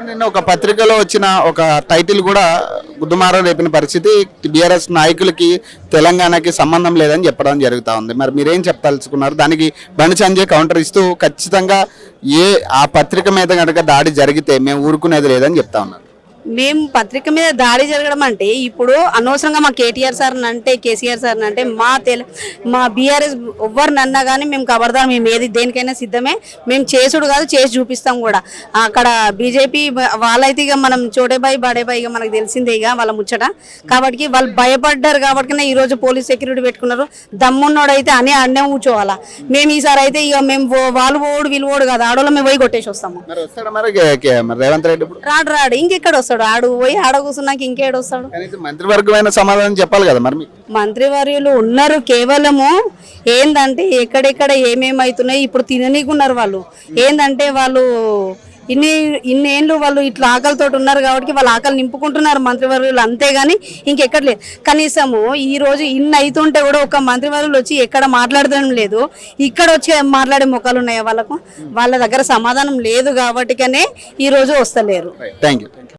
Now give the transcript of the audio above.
నిన్న ఒక పత్రికలో వచ్చిన ఒక టైటిల్ కూడా గుద్దుమార రేపిన పరిస్థితి, బీఆర్ఎస్ నాయకులకి తెలంగాణకి సంబంధం లేదని చెప్పడం జరుగుతూ ఉంది. మరి మీరేం చెప్పదలుచుకున్నారు? దానికి బండి సంజయ్ కౌంటర్ ఇస్తూ ఖచ్చితంగా ఆ పత్రిక మీద కనుక దాడి జరిగితే మేము ఊరుకునేది లేదని చెప్తా ఉన్నారు. మేము పత్రిక మీద దాడి జరగడం అంటే ఇప్పుడు అనవసరంగా మా కేటీఆర్ సార్ అంటే కేసీఆర్ సార్ అంటే మా బీఆర్ఎస్ ఎవరినన్నా కానీ మేము ఖబర్దార్, మేము ఏది దేనికైనా సిద్ధమే, మేము చేసుడు కాదు చేసి చూపిస్తాం కూడా. అక్కడ బీజేపీ వాళ్ళైతే ఇక మనం చోటేబాయి బాడేబాయి ఇక మనకు తెలిసిందే ఇక వాళ్ళ ముచ్చట. కాబట్టి వాళ్ళు భయపడ్డారు కాబట్టి ఈరోజు పోలీస్ సెక్యూరిటీ పెట్టుకున్నారు. దమ్మున్నోడైతే అన్నే కూర్చోవాలా. మేము ఈసారి అయితే ఇక మేము వాళ్ళు ఓడు వీళ్ళు ఓడు కాదు, ఆడోళ్ళు మేము పోయి కొట్టేసి వస్తాము. రేవంత్ రెడ్డి రాడు ఇంకెక్కడ వస్తాడు, ఆడు పోయి ఆడ కూర్చున్నాక ఇంకేడు వస్తాడు. మంత్రివర్గమైన సమాధానం చెప్పాలి కదా. మరి మంత్రివర్యులు ఉన్నారు, కేవలము ఏందంటే ఎక్కడెక్కడ ఏమేమవుతున్నాయి ఇప్పుడు తిననీకున్నారు వాళ్ళు. ఏందంటే వాళ్ళు ఇన్నేళ్ళు వాళ్ళు ఇట్లా ఆకలితో ఉన్నారు కాబట్టి వాళ్ళు ఆకలి నింపుకుంటున్నారు మంత్రివర్యులు, అంతేగాని ఇంకెక్కడ లేదు. కనీసము ఈ రోజు ఇన్ని అవుతుంటే కూడా ఒక మంత్రివర్యులు వచ్చి ఎక్కడ మాట్లాడడం లేదు. ఇక్కడ వచ్చి మాట్లాడే ముఖాలు ఉన్నాయా వాళ్ళకు? వాళ్ళ దగ్గర సమాధానం లేదు కాబట్టికనే ఈ రోజు వస్తలేరు. Thank you.